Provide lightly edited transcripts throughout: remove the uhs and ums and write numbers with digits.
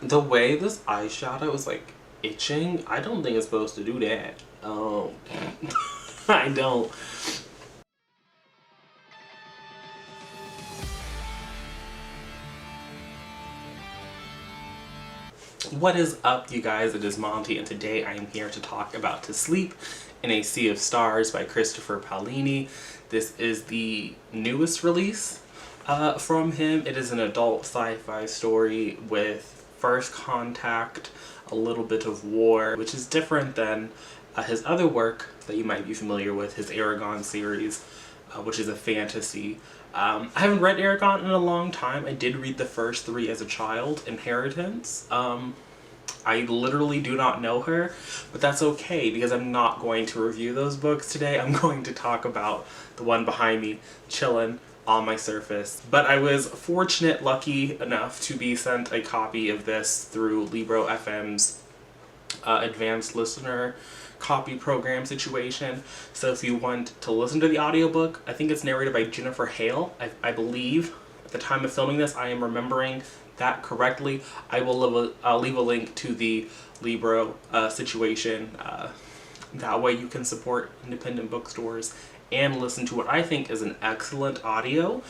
The way this eyeshadow is like itching, I don't think it's supposed to do that. I don't. What is up, you guys? It is Monty, and today I am here to talk about To Sleep in a Sea of Stars by Christopher Paolini. This is the newest release from him. It is an adult sci-fi story with first contact, a little bit of war, which is different than his other work that you might be familiar with, his Aragon series, which is a fantasy. I haven't read Aragon in a long time. I did read the first three as a child, Inheritance. I literally do not know her, but that's okay because I'm not going to review those books today. I'm going to talk about the one behind me, chillin' on my Surface. But I was lucky enough to be sent a copy of this through Libro FM's advanced listener copy program situation. So if you want to listen to the audiobook, I think it's narrated by Jennifer Hale. I believe at the time of filming this, I am remembering that correctly. I'll leave a link to the Libro situation. That way you can support independent bookstores and listen to what I think is an excellent audio.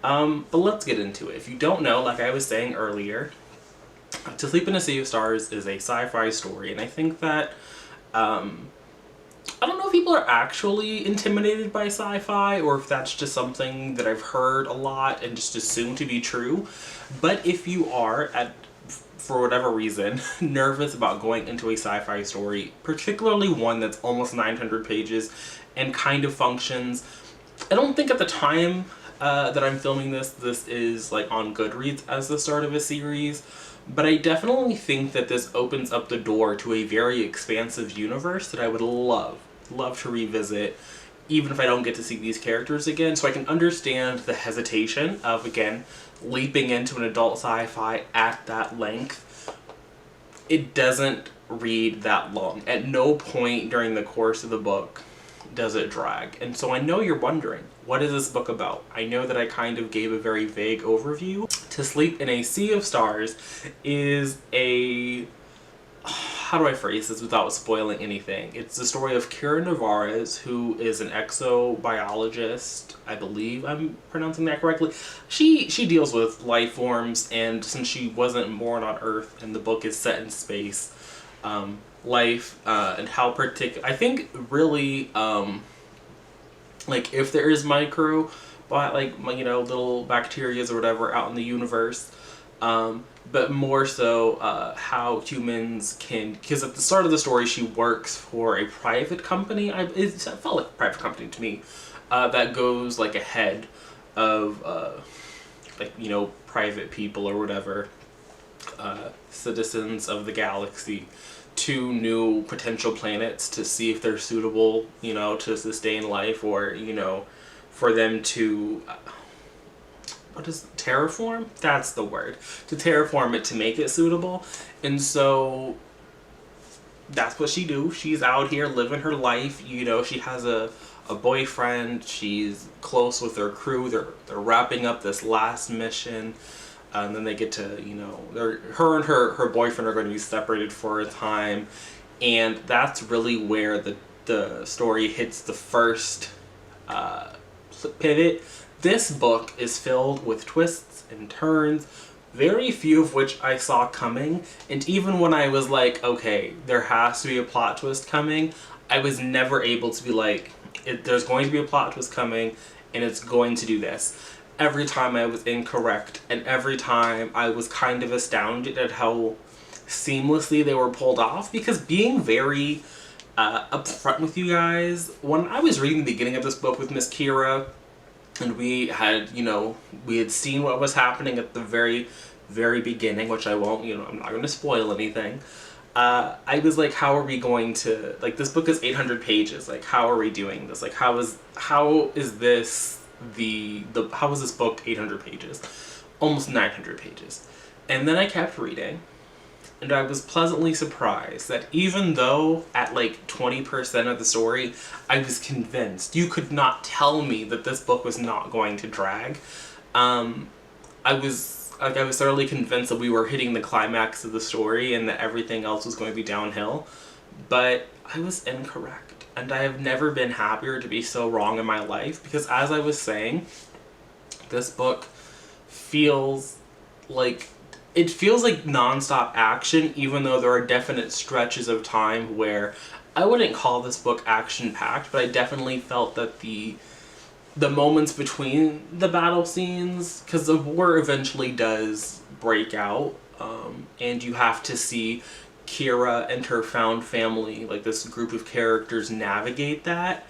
But let's get into it. If you don't know, like I was saying earlier, To Sleep in a Sea of Stars is a sci-fi story, and I think that I don't know if people are actually intimidated by sci-fi or if that's just something that I've heard a lot and just assumed to be true. But if you are, for whatever reason, nervous about going into a sci-fi story, particularly one that's almost 900 pages and kind of functions, I don't think at the time that I'm filming this is like on Goodreads as the start of a series. But I definitely think that this opens up the door to a very expansive universe that I would love to revisit, even if I don't get to see these characters again. So I can understand the hesitation of, again, leaping into an adult sci-fi at that length. It doesn't read that long. At no point during the course of the book does it drag. And so I know you're wondering, what is this book about? I know that I kind of gave a very vague overview. To Sleep in a Sea of Stars is a... how do I phrase this without spoiling anything? It's the story of Kira Navarez, who is an exobiologist. I believe I'm pronouncing that correctly. She deals with life forms, and since she wasn't born on Earth and the book is set in space, life and how particular... I think really, like, if there is little bacteria or whatever out in the universe, but more so how humans can, because at the start of the story she works for a private company. It felt like a private company to me, that goes like ahead of private people or whatever, citizens of the galaxy, to new potential planets to see if they're suitable, to sustain life, or for them to what is terraform? That's the word. To terraform it to make it suitable. And so that's what she do. She's out here living her life. She has a boyfriend. She's close with her crew. They're wrapping up this last mission. And then they get to, her and her boyfriend are going to be separated for a time. And that's really where the story hits the first pivot. This book is filled with twists and turns, very few of which I saw coming. And even when I was like, okay, there has to be a plot twist coming, I was never able to be like, there's going to be a plot twist coming and it's going to do this. Every time I was incorrect, and every time I was kind of astounded at how seamlessly they were pulled off. Because being very upfront with you guys, when I was reading the beginning of this book with Miss Kira, and we had seen what was happening at the very, very beginning, which I won't, I'm not going to spoil anything. I was like, how are we going to, like, this book is 800 pages, like, how are we doing this? Like, how is this how is this book 800 pages? Almost 900 pages. And then I kept reading, and I was pleasantly surprised that even though at like 20% of the story, I was convinced, you could not tell me that this book was not going to drag. I Like, I was thoroughly convinced that we were hitting the climax of the story and that everything else was going to be downhill. But I was incorrect. And I have never been happier to be so wrong in my life, because as I was saying, this book feels like nonstop action, even though there are definite stretches of time where I wouldn't call this book action-packed, but I definitely felt that the moments between the battle scenes, because the war eventually does break out, and you have to see Kira and her found family, like this group of characters, navigate that.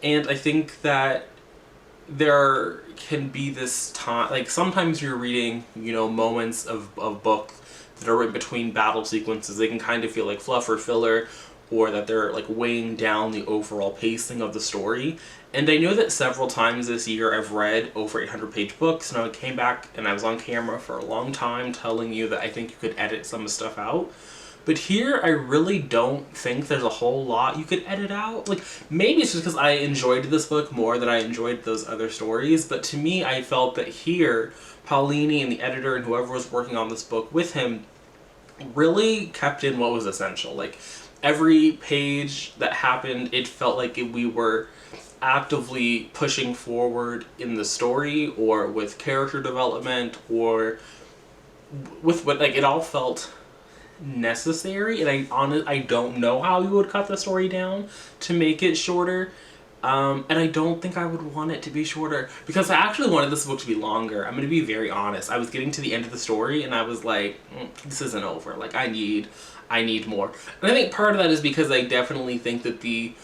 And I think that there can be this time, like sometimes you're reading, moments of book that are in between battle sequences. They can kind of feel like fluff or filler, or that they're like weighing down the overall pacing of the story. And I know that several times this year I've read over 800-page books, and I came back and I was on camera for a long time telling you that I think you could edit some stuff out. But here, I really don't think there's a whole lot you could edit out. Like, maybe it's just because I enjoyed this book more than I enjoyed those other stories, but to me, I felt that here, Paolini and the editor and whoever was working on this book with him really kept in what was essential. Like, every page that happened, it felt like we were actively pushing forward in the story, or with character development, or with what, like, it all felt necessary. And I don't know how you would cut the story down to make it shorter, and I don't think I would want it to be shorter, because I actually wanted this book to be longer. I'm gonna be very honest. I was getting to the end of the story and I was like, this isn't over. Like, I need more. And I think part of that is because I definitely think that the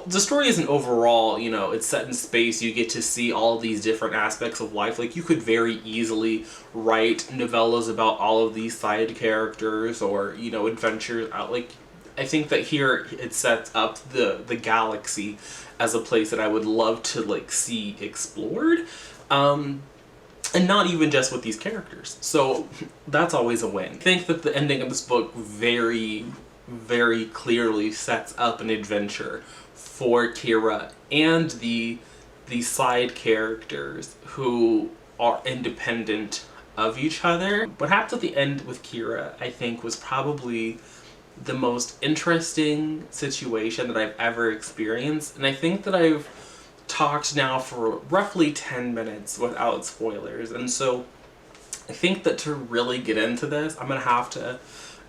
story isn't overall, it's set in space. You get to see all these different aspects of life. Like, you could very easily write novellas about all of these side characters, or, adventures out. Like, I think that here it sets up the galaxy as a place that I would love to, like, see explored. And not even just with these characters. So that's always a win. I think that the ending of this book very, very clearly sets up an adventure for Kira and the side characters who are independent of each other. What happens at the end with Kira, I think, was probably the most interesting situation that I've ever experienced. And I think that I've talked now for roughly 10 minutes without spoilers. And so I think that to really get into this, I'm going to have to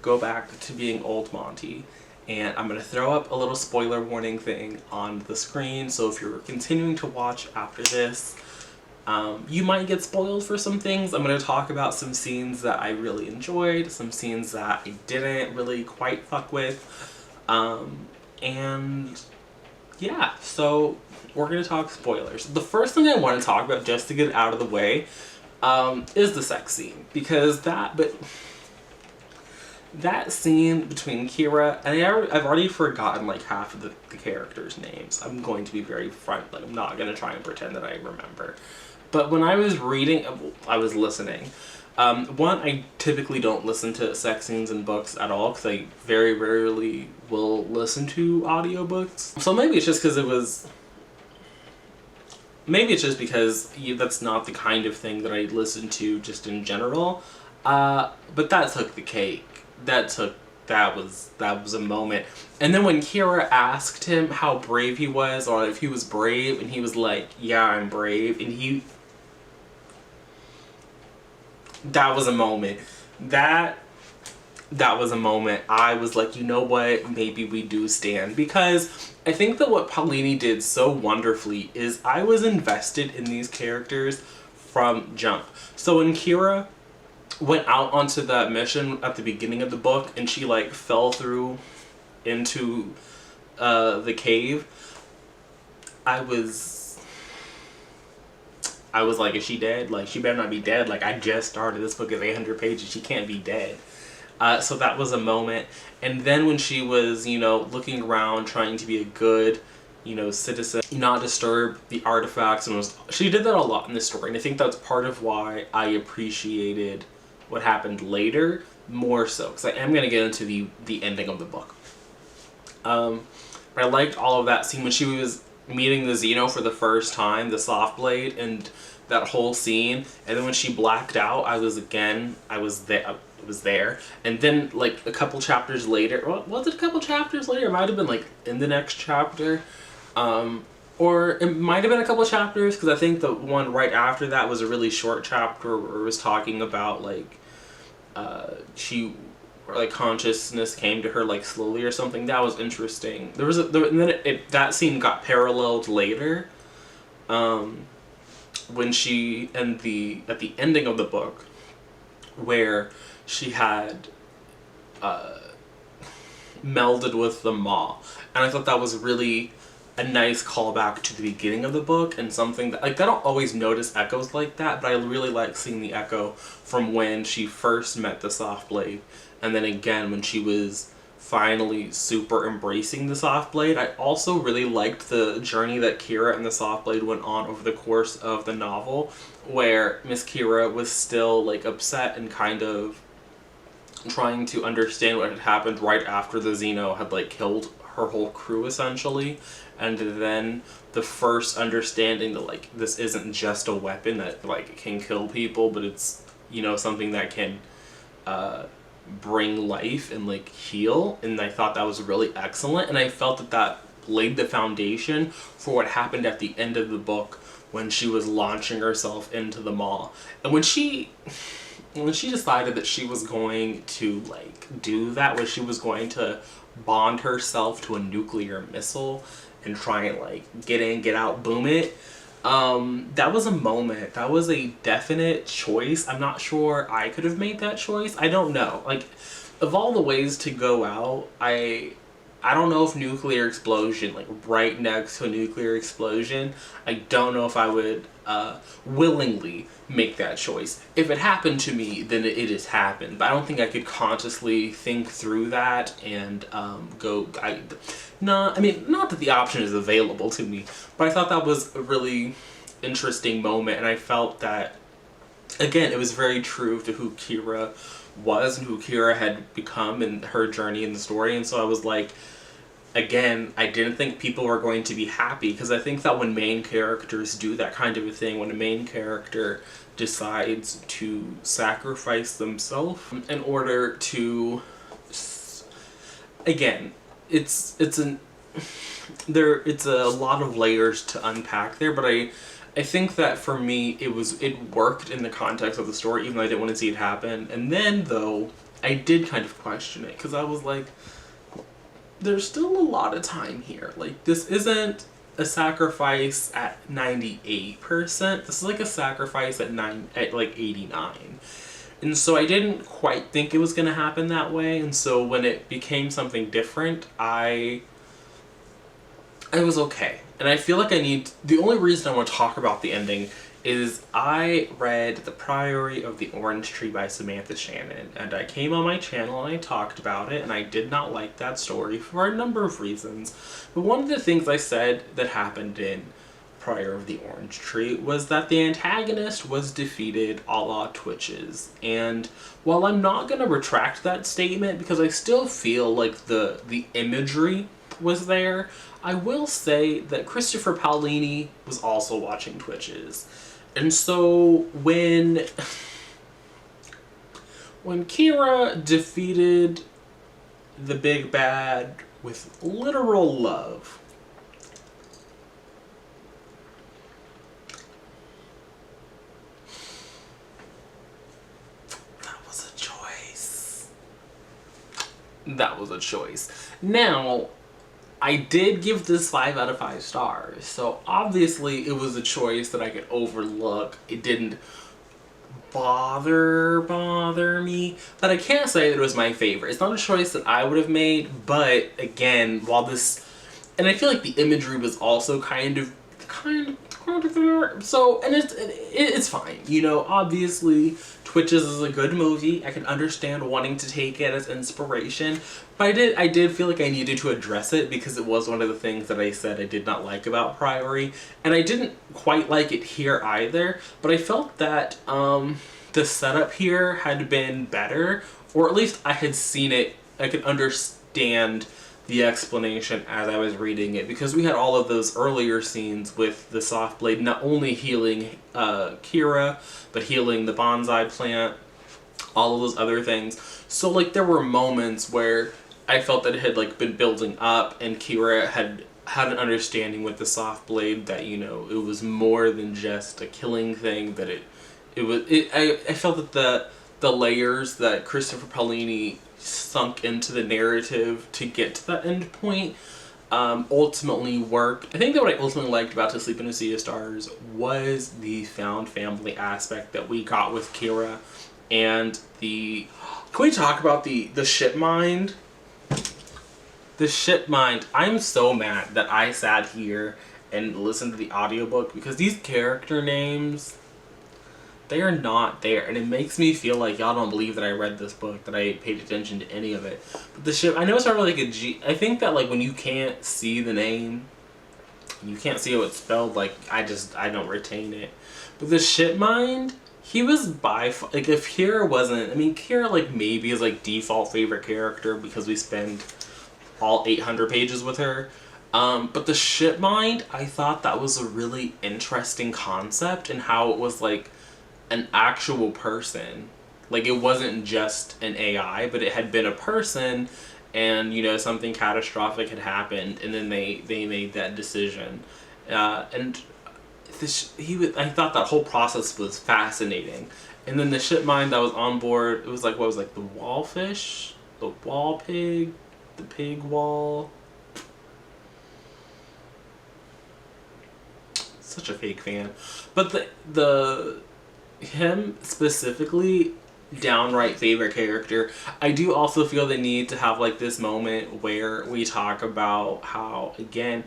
go back to being old Monty. And I'm going to throw up a little spoiler warning thing on the screen. So if you're continuing to watch after this, you might get spoiled for some things. I'm going to talk about some scenes that I really enjoyed, some scenes that I didn't really quite fuck with. And yeah, so we're going to talk spoilers. The first thing I want to talk about, just to get it out of the way, is the sex scene. Because that scene between Kira, and I've already forgotten like half of the characters' names. I'm going to be very frank, like I'm not going to try and pretend that I remember. But when I was reading, I was listening. One, I typically don't listen to sex scenes in books at all, because I very rarely will listen to audiobooks. So maybe it's just because that's not the kind of thing that I listen to just in general. But that took the cake. That was a moment. And then when Kira asked him how brave he was, or if he was brave, and he was like, yeah, I'm brave, and that was a moment. That was a moment. I was like, you know what, maybe we do stand. Because I think that what Paolini did so wonderfully is I was invested in these characters from jump. So when Kira went out onto that mission at the beginning of the book, and she like fell through into the cave, I was like, is she dead? Like, she better not be dead. Like, I just started, this book is 800 pages, she can't be dead. So that was a moment. And then when she was, looking around, trying to be a good, citizen, not disturb the artifacts, and she did that a lot in this story. And I think that's part of why I appreciated what happened later more so, because I am going to get into the ending of the book. But I liked all of that scene when she was meeting the Xeno for the first time, the soft blade, and that whole scene, and then when she blacked out, I was there. I was there, and then like a couple chapters later, was it a couple chapters later? It might have been like in the next chapter, or it might have been a couple chapters, because I think the one right after that was a really short chapter where it was talking about like she, or like consciousness came to her like slowly or something. That was interesting. And then that scene got paralleled later, when she at the ending of the book, where she had melded with the maw, and I thought that was really a nice callback to the beginning of the book, and something that, like, I don't always notice echoes like that, but I really like seeing the echo from when she first met the soft blade, and then again when she was finally super embracing the soft blade. I also really liked the journey that Kira and the soft blade went on over the course of the novel, where Miss Kira was still like upset and kind of trying to understand what had happened right after the Xeno had like killed her whole crew essentially, and then the first understanding that like this isn't just a weapon that like can kill people, but it's, you know, something that can bring life and like heal. And I thought that was really excellent, and I felt that that laid the foundation for what happened at the end of the book when she was launching herself into the maw. And when she decided that she was going to like do that, where she was going to bond herself to a nuclear missile and try and like get in, get out, boom it, that was a moment. That was a definite choice. I'm not sure I could have made that choice. I don't know. Like, of all the ways to go out, I don't know if nuclear explosion, like right next to a nuclear explosion, I don't know if I would willingly make that choice. If it happened to me, then it has happened. But I don't think I could consciously think through that and not that the option is available to me, but I thought that was a really interesting moment, and I felt that, again, it was very true to who Kira was and who Kira had become in her journey in the story. And so I was like, again, I didn't think people were going to be happy, because I think that when main characters do that kind of a thing, when a main character decides to sacrifice themselves in order to, again, it's a lot of layers to unpack there, but I think that for me it worked in the context of the story, even though I didn't want to see it happen. And then though, I did kind of question it, because I was like, there's still a lot of time here. Like, this isn't a sacrifice at 98%. This is like a sacrifice at like 89. And so I didn't quite think it was going to happen that way. And so when it became something different, I was okay. And I feel like the only reason I want to talk about the ending is I read The Priory of the Orange Tree by Samantha Shannon, and I came on my channel and I talked about it, and I did not like that story for a number of reasons. But one of the things I said that happened in Priory of the Orange Tree was that the antagonist was defeated a la Twitches. And while I'm not going to retract that statement, because I still feel like the imagery was there, I will say that Christopher Paolini was also watching Twitches. And so when Kira defeated the big bad with literal love, that was a choice. That was a choice. Now, I did give this 5 out of 5 stars, so obviously it was a choice that I could overlook. It didn't bother me, but I can't say that it was my favorite. It's not a choice that I would have made, but again, and I feel like the imagery was also kind of so, and it's fine, you know. Obviously Twitches is a good movie. I can understand wanting to take it as inspiration, but I did feel like I needed to address it, because it was one of the things that I said I did not like about Priory, and I didn't quite like it here either, but I felt that the setup here had been better, or at least I had seen it, I could understand the explanation as I was reading it, because we had all of those earlier scenes with the soft blade not only healing Kira, but healing the bonsai plant, all of those other things. So like there were moments where I felt that it had like been building up, and Kira had an understanding with the soft blade that, you know, it was more than just a killing thing, that I felt that the layers that Christopher Paolini sunk into the narrative to get to that end point ultimately work. I think that what I ultimately liked about To Sleep in a Sea of Stars was the found family aspect that we got with Kira, and the... Can we talk about the ship mind? The ship mind. I'm so mad that I sat here and listened to the audiobook, because these character names, they are not there, and it makes me feel like y'all don't believe that I read this book, that I paid attention to any of it. But the ship, I know it's not really like a G. I think that like when you can't see the name, you can't see how it's spelled, like I don't retain it. But the ship mind, he was like, if Kira wasn't, I mean, Kira like maybe is like default favorite character because we spend all 800 pages with her. But the ship mind, I thought that was a really interesting concept, and how it was like an actual person. Like it wasn't just an AI, but it had been a person, and you know, something catastrophic had happened, and then they made that decision. And I thought that whole process was fascinating. And then the ship mind that was on board, it was like, what was like the wallfish, the wall pig, the pig wall. Such a fake fan. But the him specifically, downright favorite character. I do also feel the need to have like this moment where we talk about how, again,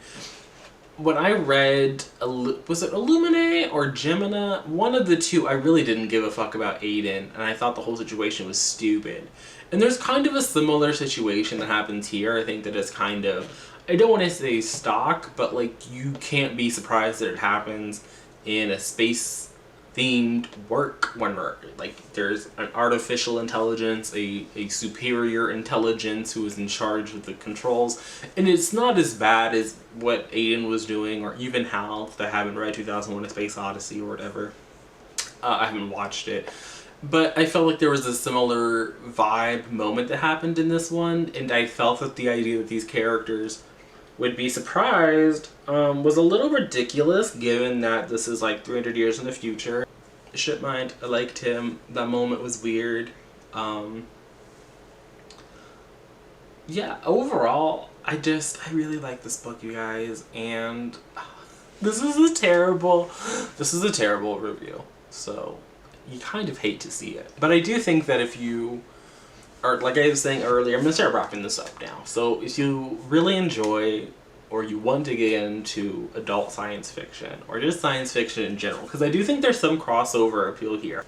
when I read, was it Illuminae or Gemina? One of the two, I really didn't give a fuck about Aiden, and I thought the whole situation was stupid. And there's kind of a similar situation that happens here. I think that it's kind of, I don't want to say stock, but like you can't be surprised that it happens in a space themed work when like there's an artificial intelligence, a superior intelligence who is in charge of the controls, and it's not as bad as what Aiden was doing, or even Hal, if I haven't read 2001: A Space Odyssey or whatever. I haven't watched it. But I felt like there was a similar vibe moment that happened in this one, and I felt that the idea that these characters would be surprised was a little ridiculous, given that this is like 300 years in the future. Shipmind, I liked him. That moment was weird. Yeah, overall, I really like this book, you guys, and this is a terrible review. So you kind of hate to see it. But I do think that if you are, like I was saying earlier, I'm going to start wrapping this up now. So if you really enjoy, or you want to get into adult science fiction, or just science fiction in general, because I do think there's some crossover appeal here.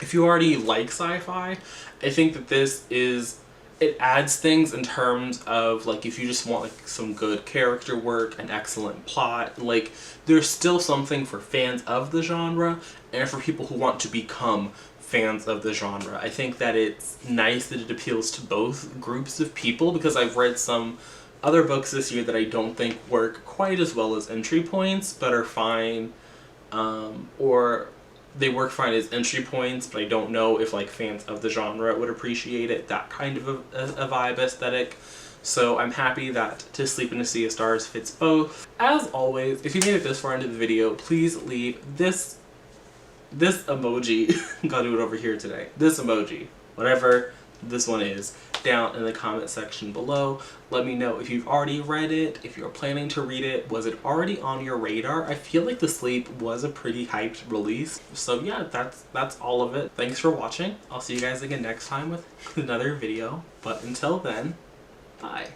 If you already like sci-fi, I think that it adds things in terms of, like, if you just want like some good character work, an excellent plot, like there's still something for fans of the genre and for people who want to become fans of the genre. I think that it's nice that it appeals to both groups of people, because I've read some other books this year that I don't think work quite as well as entry points, but are fine, or they work fine as entry points, but I don't know if like fans of the genre would appreciate it, that kind of a vibe aesthetic. So I'm happy that To Sleep in a Sea of Stars fits both. As always, if you made it this far into the video, please leave this emoji, gotta do it over here today, this emoji, whatever this one is, down in the comment section below. Let me know if you've already read it, if you're planning to read it, was it already on your radar? I feel like The Sleep was a pretty hyped release. So yeah, that's all of it. Thanks for watching. I'll see you guys again next time with another video, but until then, bye.